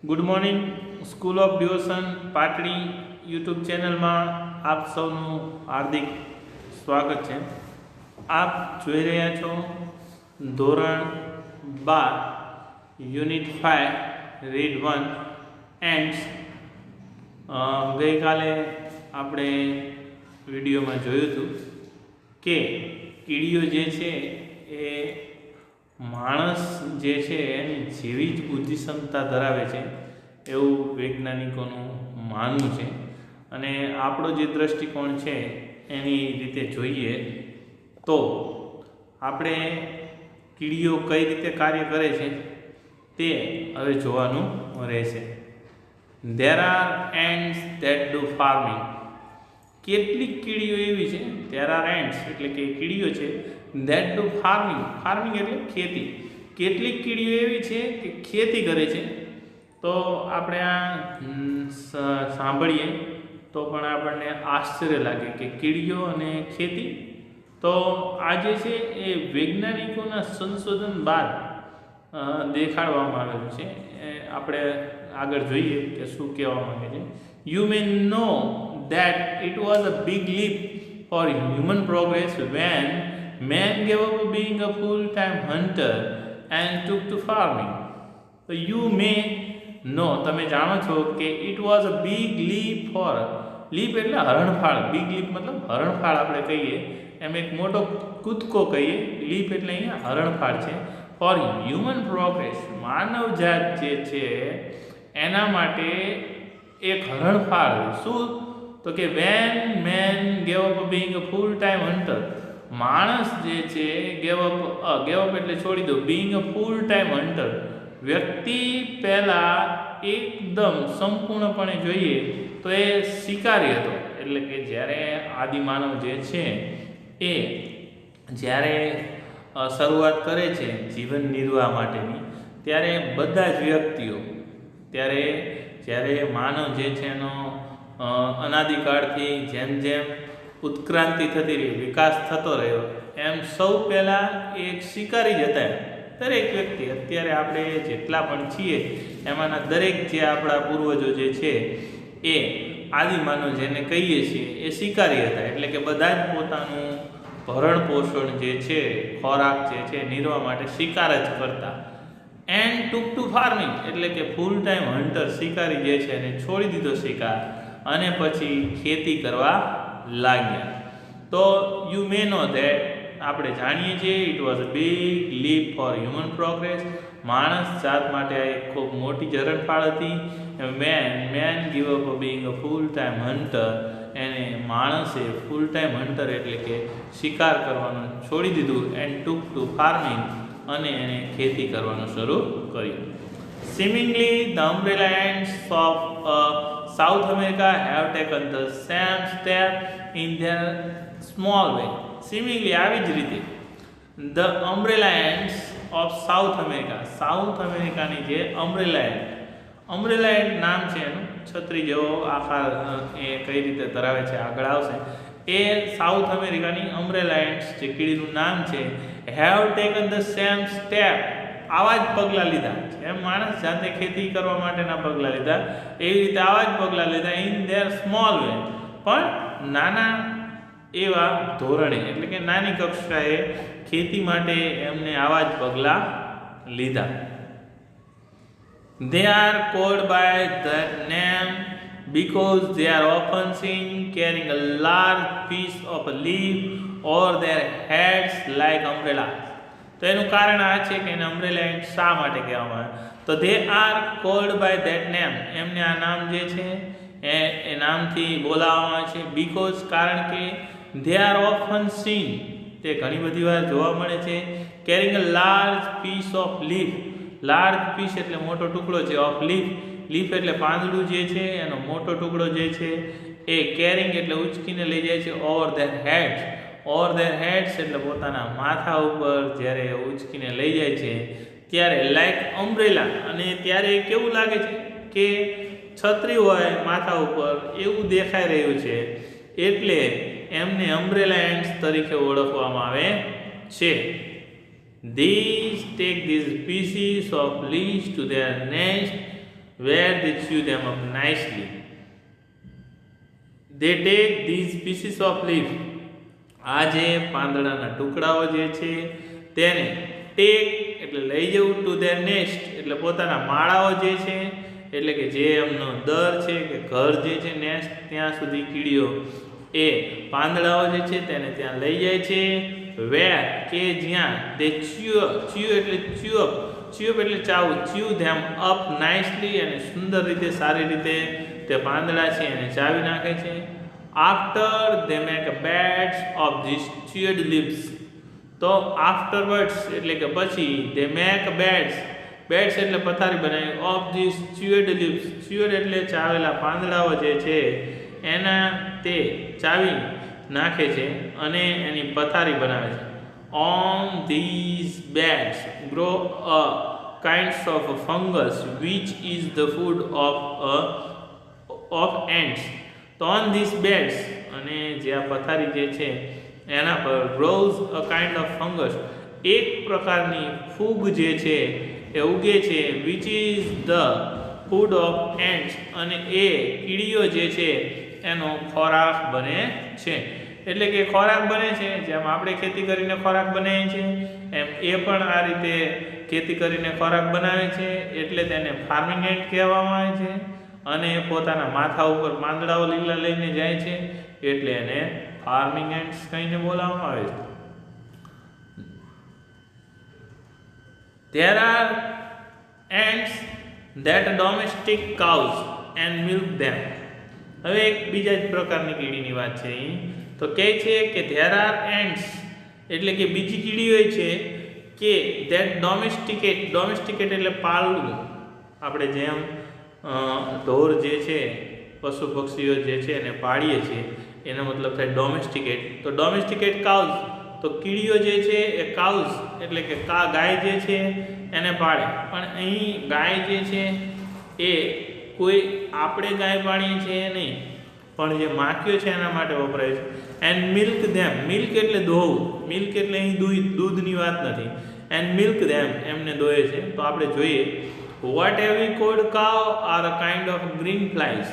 Good morning. School of devotion Patdi YouTube ચેનલમાં આપ સૌનું હાર્દિક સ્વાગત છે. આપ જોઈ રહ્યા છો ધોરણ 12 યુનિટ 5 રીડ 1 એન્ડ્સ. ગઈકાલે આપણે વિડીયોમાં જોયું હતું કે કીડીઓ જે છે એ માણસ જે છે એની જેવી જ બુદ્ધિ ક્ષમતા ધરાવે છે એવું વૈજ્ઞાનિકોનું માનવું છે. અને આપણો જે દૃષ્ટિકોણ છે એની રીતે જોઈએ તો આપણે કીડીઓ કઈ રીતે કાર્ય કરે છે તે હવે જોવાનું રહેશે. There are ants that do farming. કેટલીક કીડીઓ એવી છે, ધેર આર એન્ડ્સ એટલે કે કીડીઓ છે, ધેટ ડુ ફાર્મિંગ. ફાર્મિંગ એટલે ખેતી. કેટલીક કીડીઓ એવી છે કે ખેતી કરે છે. તો આપણે આ સાંભળીએ તો પણ આપણને આશ્ચર્ય લાગે કે કીડીઓ અને ખેતી. તો આ જે છે એ વૈજ્ઞાનિકોના સંશોધન બાદ દેખાડવામાં આવેલું છે. આપણે આગળ જોઈએ કે શું કહેવા માંગે છે. You may know that it was a big leap for human progress when man gave up being a full-time hunter and took to farming. So you may know, તમે જાણો છો કે it was a big leap for, leap એટલે હરણફાળ. big leap મતલબ હરણફાળ આપણે કહીએ એમ એક મોટો કૂદકો કહીએ. leap એટલે અહીંયા હરણફાળ છે. for human progress માનવજાત જે છે એના માટે એક હરણફાળ. શું? તો કે when man gave up being a full time hunter. માણસ જે છે ગેવ અપ એટલે છોડી દો, being a full time hunter. વ્યક્તિ પહેલાં એકદમ સંપૂર્ણપણે જોઈએ તો એ શિકારી હતો. એટલે કે જ્યારે આદિમાનવ જે છે એ જ્યારે શરૂઆત કરે છે જીવન નિર્વાહ માટેની, ત્યારે બધા જ વ્યક્તિઓ જ્યારે માનવ જે છે એનો અનાદિકાળથી જેમ જેમ ઉત્ક્રાંતિ થતી રહી, વિકાસ થતો રહ્યો, એમ સૌ પહેલાં એક શિકારી જ હતા. દરેક વ્યક્તિ, અત્યારે આપણે જેટલા પણ છીએ એમાંના દરેક જે આપણા પૂર્વજો જે છે એ આદિમાનવ જેને કહીએ છીએ એ શિકારી હતા. એટલે કે બધા જ પોતાનું ભરણ પોષણ જે છે, ખોરાક જે છે નિર્વાહ માટે શિકાર જ કરતા. એન્ડ ટુક ટુ ફાર્મિંગ એટલે કે ફૂલ ટાઈમ હન્ટર, શિકારી જે છે એને છોડી દીધો શિકાર અને પછી ખેતી કરવા લાગ્યા. તો યુ મે નો ધેટ આપણે જાણીએ છીએ it was a big leap for human progress. માણસ જાત માટે આ એક ખૂબ મોટી હરણફાળ હતી. Man give up being a full time hunter. એને માણસે ફૂલ ટાઈમ હન્ટર એટલે કે શિકાર કરવાનું છોડી દીધું. એન્ડ ટુક ટુ ફાર્મિંગ અને એને ખેતી કરવાનું શરૂ કર્યું. Seemingly, the umbrella ants of South America have taken the same step in their small way. Seemingly, આવી જ રીતે the umbrella ants of South America, south અમેરિકાની જે umbrella ant નામ છે એનું, છત્રી જેવો આકાર એ કઈ રીતે ધરાવે છે આગળ આવશે. એ સાઉથ અમેરિકાની umbrella ants જે કીડીનું નામ છે, have taken the same step, આવા જ પગલાં લીધા. જેમ માણસ જાતે ખેતી કરવા માટેના પગલાં લીધા એવી રીતે આવા જ પગલાં લીધા. ઇન ધેર સ્મોલ વે, પણ નાના એવા ધોરણે એટલે કે નાની કક્ષાએ ખેતી માટે એમને આવા જ પગલાં લીધા. They are called by that name because they are often seen carrying a large piece of a leaf over their heads like umbrellas. તો એનું કારણ આ છે કે એને અમ્બ્રેલા એન્ટ શા માટે કહેવામાં આવે? તો they are called by that name, એમને આ નામ જે છે એ નામથી બોલાવવામાં આવે છે. બીકોઝ કારણ કે દે આર ઓફન સીન, તે ઘણી બધી વાર જોવા મળે છે. Carrying a large piece of leaf, large piece એટલે મોટો ટુકડો છે, ઓફ લીફ, લીફ એટલે પાંદડું જે છે એનો મોટો ટુકડો જે છે એ કેરિંગ એટલે ઉચકીને લઈ જાય છે. Over there heads, over there heads એટલે પોતાના માથા ઉપર જ્યારે ઉચકીને લઈ જાય છે ત્યારે લાઈક અમ્બ્રેલા, અને ત્યારે કેવું લાગે છે કે છત્રી હોય માથા ઉપર એવું દેખાઈ રહ્યું છે, એટલે એમને અમ્બ્રેલા એન્ડ્સ તરીકે ઓળખવામાં આવે છે. These take these pieces of leaves to their nest where they chew them up nicely. They take these pieces of leaf. આ જે પાંદડાના ટુકડાઓ જે છે તેને ટેક એટલે લઈ જવું ટુ ધેર નેસ્ટ એટલે પોતાના માળાઓ જે છે એટલે કે જે એમનો દર છે કે ઘર જે છે નેસ્ટ ત્યાં સુધી કીડીઓ એ પાંદડાઓ જે છે તેને ત્યાં લઈ જાય છે. વેર કે જ્યાં દે ચ્યુ એટલે ચ્યુઅપ એટલે ચાવવું, ચ્યુ ધેમ અપ નાઇસલી અને સુંદર રીતે સારી રીતે તે પાંદડા છે એને ચાવી નાખે છે. After the make beds of these chewed leaves. તો આફ્ટરવર્ડ્સ એટલે કે પછી દે મેક બેડ્સ એટલે પથારી બનાવી ઓફ ધીસ ચ્યુઅડ લીવ્સ. ચ્યુઅડ એટલે ચાવેલા પાંદડાઓ જે છે એના તે ચાવી નાખે છે અને એની પથારી બનાવે છે. On these beds grow a kinds of fungus which is the food of ants. તો on these beds અને જે આ પથારી જે છે એના પર grows a kind of fungus એક પ્રકારની ફૂગ જે છે એ ઉગે છે which is the food of ants અને એ કીડીઓ જે છે એનો ખોરાક બને છે. એટલે કે ખોરાક બને છે જેમ આપણે ખેતી કરીને ખોરાક બનાવીએ છીએ એમ એ પણ આ રીતે ખેતી કરીને ખોરાક બનાવે છે એટલે તેને ફાર્મિંગ એન્ટ કહેવામાં આવે છે. અને પોતાના માથા ઉપર પાંદડાઓ લીલા લઈને જાય છે એટલે એને ફાર્મિંગ એન્ટ્સ કહીને બોલાવવામાં આવે છે. There are ants that domestic cows and milk them. હવે એક બીજા જ પ્રકારની કીડીની વાત છે અહીં. તો કહે છે કે there are ants એટલે કે બીજી કીડીઓ છે કે that domesticate એટલે પાળવું. આપણે જેમ ઢોર જે છે પશુ પક્ષીઓ જે છે એને પાળીએ છીએ એનો મતલબ થાય ડોમેસ્ટિકેટ. તો ડોમેસ્ટિકેટ કાઉઝ તો કીડીઓ જે છે એ કાઉઝ એટલે કે ગાય જે છે એને પાળે. પણ અહીં ગાય જે છે એ કોઈ આપણે ગાય પાળીએ છીએ નહીં પણ જે માખીઓ છે એના માટે વપરાય છે. એન્ડ મિલ્ક ધેમ મિલ્ક એટલે દોહવું. મિલ્ક એટલે અહીં દૂધની વાત નથી. એન્ડ મિલ્ક ધેમ એમને દોહે છે. તો આપણે જોઈએ વોટ હેવ વી કોલ્ડ કાવ are a kind of green flies.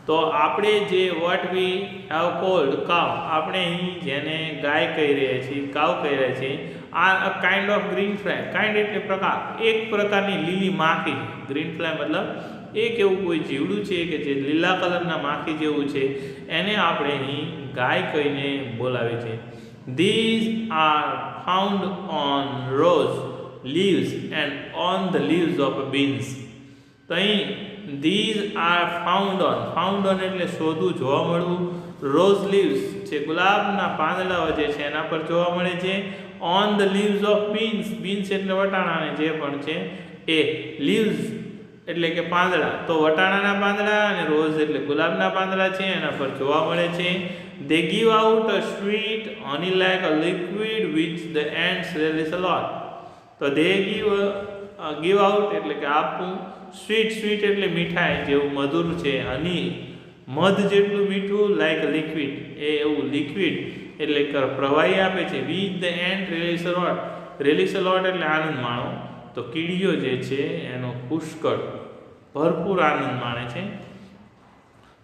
તો આપણે જે વોટ વી હેવ કોલ્ડ કાવ આપણે અહીં જેને ગાય કહી રહ્યા છીએ કાવ કહી રહ્યા છીએ are a kind of green fly. Kind એટલે પ્રકાર એક પ્રકારની લીલી માખી. ગ્રીન ફ્લાય મતલબ એક એવું કોઈ જીવડું છે કે જે લીલા કલરના માખી જેવું છે એને આપણે અહીં ગાય કહીને બોલાવે છે. These are found on rose leaves and on the leaves of beans. તો અહીં these are found on એટલે શોધવું જોવા મળવું. રોઝ લીવ્સ છે ગુલાબના પાંદડાઓ જે છે એના પર જોવા મળે છે. on the leaves of beans એટલે વટાણા જે પણ છે એ leaves એટલે કે પાંદડા. તો વટાણાના પાંદડા અને રોઝ એટલે ગુલાબના પાંદડા છે એના પર જોવા મળે છે. They give out a sweet honey like a liquid which the ants relish a lot. તો they give out એટલે કે આપવું. સ્વીટ એટલે મીઠાઈ જેવું મધુર છે. હની મધ જેટલું મીઠું લાઈક લિક્વિડ એ એવું લિક્વિડ એટલે કે પ્રવાહી આપે છે. Which the ant relish a lot એટલે આનંદ માણો. તો કીડીઓ જે છે એનો પુષ્કળ ભરપૂર આનંદ માણે છે.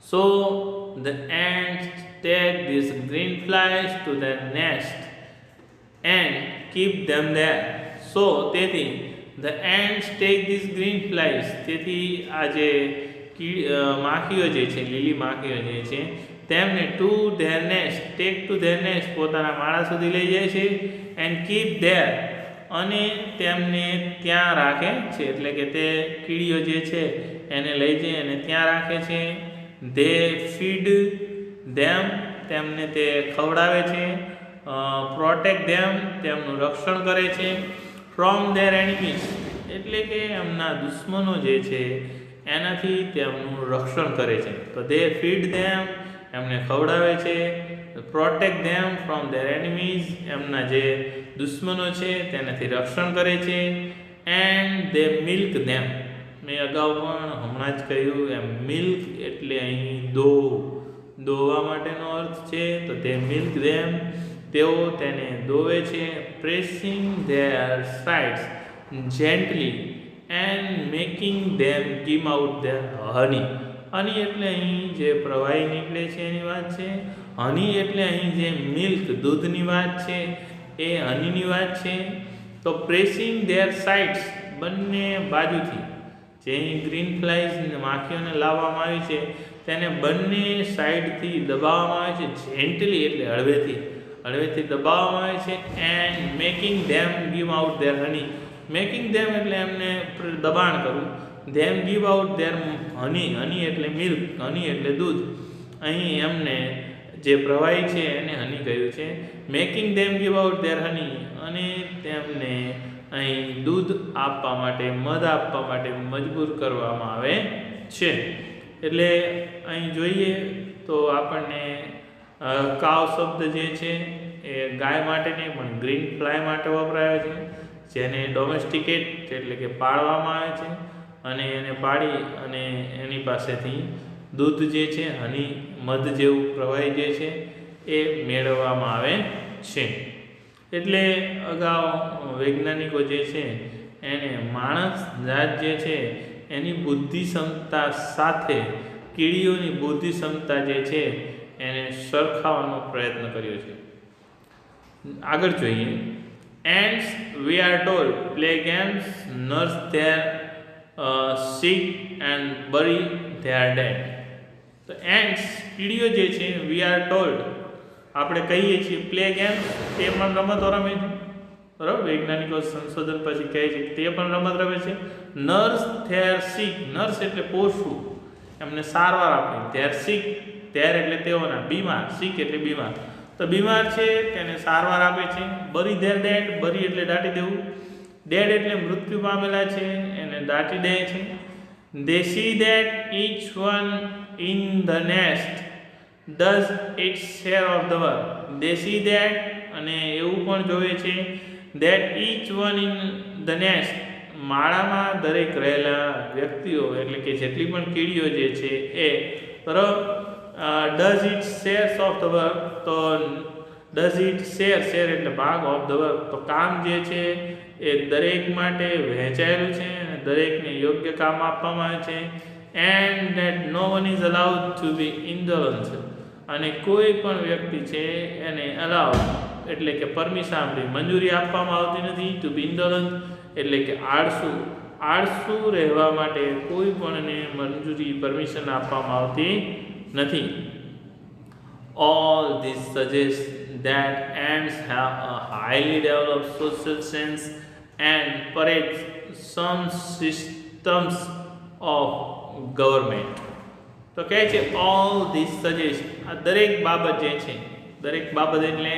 So the ants take these green flies to their nest and keep them there. So તેથી the ants take these green flies તેથી આ જે માખીઓ જે છે લીલી માખીઓ જે છે તેમને to their nest take to their nest પોતાના માળા સુધી લઈ જાય છે. એન્ડ કીપ ધેર અને તેમને ત્યાં રાખે છે એટલે કે તે કીડીઓ જે છે એને લઈ જઈ અને ત્યાં રાખે છે. દે ફીડ ધેમ તેમને તે ખવડાવે છે. પ્રોટેક્ટ ધેમ તેમનું રક્ષણ કરે છે. ફ્રોમ ધેર એનિમીઝ એટલે કે એમના દુશ્મનો જે છે એનાથી તેમનું રક્ષણ કરે છે. તો દે ફીડ ધેમ એમને ખવડાવે છે. Protect them from there enemies એમના જે દુશ્મનો છે તેનાથી રક્ષણ કરે છે. એન્ડ દે મિલ્ક ધેમ મેં અગાઉ પણ હમણાં જ કહ્યું એમ મિલ્ક એટલે અહીં દોવા માટેનો અર્થ છે. તો તે મિલ્ક ધેમ તેઓ તેને દોવે છે. Pressing their sides gently and making them give out their honey. Honey એટલે અહીં જે પ્રવાહી નીકળે છે એની વાત છે. હની એટલે અહીં જે મિલ્ક દૂધની વાત છે એ હનીની વાત છે. તો પ્રેસિંગ ધેર સાઇડ્સ બંને બાજુથી જે અહીં ગ્રીન ફ્લાઇઝ માખીઓને લાવવામાં આવી છે તેને બંને સાઈડથી દબાવવામાં આવે છે. જેન્ટલી એટલે હળવેથી દબાવવામાં આવે છે. And making them give out their honey. Making them એટલે એમને દબાણ કરવું. Them give out their honey એટલે મિલ્ક, હની એટલે દૂધ. અહીં એમને જે પ્રવાહી છે એને હની કહ્યું છે. Making them give out their honey અને તેમને અહીં દૂધ આપવા માટે, મધ આપવા માટે મજબૂર કરવામાં આવે છે. એટલે અહીં જોઈએ તો આપણને કાવ શબ્દ જે છે એ ગાય માટે નહીં પણ ગ્રીન ફ્લાય માટે વપરાયો છે, જેને ડોમેસ્ટિકેટ એટલે કે પાળવામાં આવે છે અને એને પાળી અને એની પાસેથી દૂધ જે છે, હની, મધ જેવું પ્રવાહી જે છે એ મેળવવામાં આવે છે. એટલે અગાઉ વૈજ્ઞાનિકો જે છે એને માણસ જાત જે છે એની બુદ્ધિ ક્ષમતા સાથે કીડીઓની બુદ્ધિ ક્ષમતા જે છે એને સરખાવવાનો પ્રયત્ન કર્યો છે. આગળ જોઈએ. Ants, we are told, play games, nurse their sick and bury their dead. તો ants કીડીઓ જે છે we are told આપણે કહીએ છીએ પ્લે ગેમ્સ તે પણ રમતો રમે છે, બરાબર. વૈજ્ઞાનિકો સંશોધન પછી કહે છે કે તે પણ રમત રમે છે. નર્સ ધેર સિક, નર્સ એટલે પોષવું, એમને સારવાર આપવી. ધેર સિક, ધેર એટલે તેઓના, બીમાર, સિક એટલે બીમાર, તો બીમાર છે તેને સારવાર આપે છે. બરી ધેર ડેડ, બરી એટલે દાટી દેવું, ડેડ એટલે મૃત્યુ પામેલા છે એને દાટી દે છે. They see that each one in the nest does its share of the work. They see that અને એવું પણ જોવે છે that each one in the nest માળામાં દરેક રહેલા વ્યક્તિઓ એટલે કે જેટલી પણ કીડીઓ જે છે એ does its shares of the work. તો does it share એટલે ભાગ of the work, તો કામ જે છે એ દરેક માટે વહેંચાયેલું છે અને દરેકને યોગ્ય કામ આપવામાં આવે છે. And that no one is allowed to be indolent. અને કોઈ પણ વ્યક્તિ છે એને અલાઉ એટલે કે પરમિશન આપી, મંજૂરી આપવામાં આવતી નથી. ટુ બી indolent એટલે કે આળસુ રહેવા માટે કોઈ પણને મંજૂરી, પરમિશન આપવામાં આવતી નથી. All this suggests that ants have a highly developed social sense and perhaps some systems of government. તો કહે છે all this suggests, આ દરેક બાબત જે છે, દરેક બાબત એટલે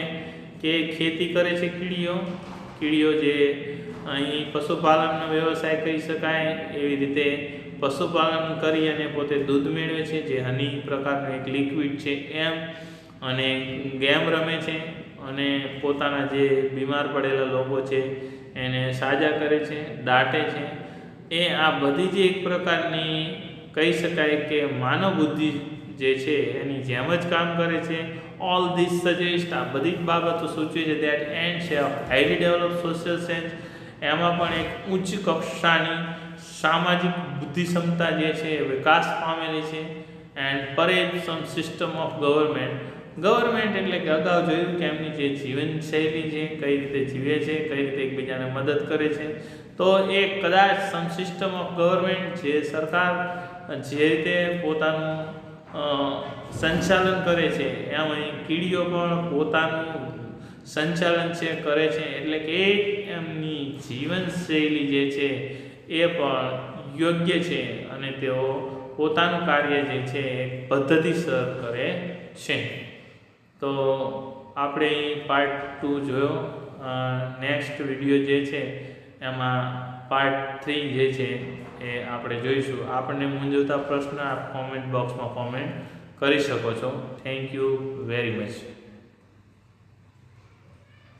કે ખેતી કરે છે કીડીઓ જે અહીં પશુપાલનનો વ્યવસાય કહી શકાય એવી રીતે પશુપાલન કરી અને પોતે દૂધ મેળવે છે જે હની પ્રકારનું એક લિક્વિડ છે એમ, અને ગેમ રમે છે અને પોતાના જે બીમાર પડેલા લોકો છે એને સાજા કરે છે, દાટે છે. એ આ બધી જ એક પ્રકારની કહી શકાય કે માનવ બુદ્ધિ જે છે એની જેમ જ કામ કરે છે. ઓલ ધીસ સજેસ્ટ, આ બધી જ બાબતો સૂચવે છે that ants have highly developed social sense, એમાં પણ એક ઉચ્ચ કક્ષાની સામાજિક બુદ્ધિ ક્ષમતા જે છે વિકાસ પામેલી છે. And perhaps some system of government એટલે કે અગાઉ જોયું કે એમની જે જીવનશૈલી છે, કઈ રીતે જીવે છે, કઈ રીતે એકબીજાને મદદ કરે છે, તો એ કદાચ સમ સિસ્ટમ ઓફ ગવર્મેન્ટ જે સરકાર જે રીતે પોતાનું સંચાલન કરે છે એમ અહીં કીડીઓ પણ પોતાનું સંચાલન છે કરે છે. એટલે કે એમની જીવનશૈલી જે છે એ પણ યોગ્ય છે અને તેઓ પોતાનું કાર્ય જે છે એ પદ્ધતિસર કરે છે. તો આપણે પાર્ટ 2 જોયો. નેક્સ્ટ વિડીયો જે છે એમાં પાર્ટ 3 જે છે એ આપણે જોઈશું. આપણને મૂંઝવતા પ્રશ્ન આપ કોમેન્ટ બોક્સમાં કોમેન્ટ કરી શકો છો. Thank you very much.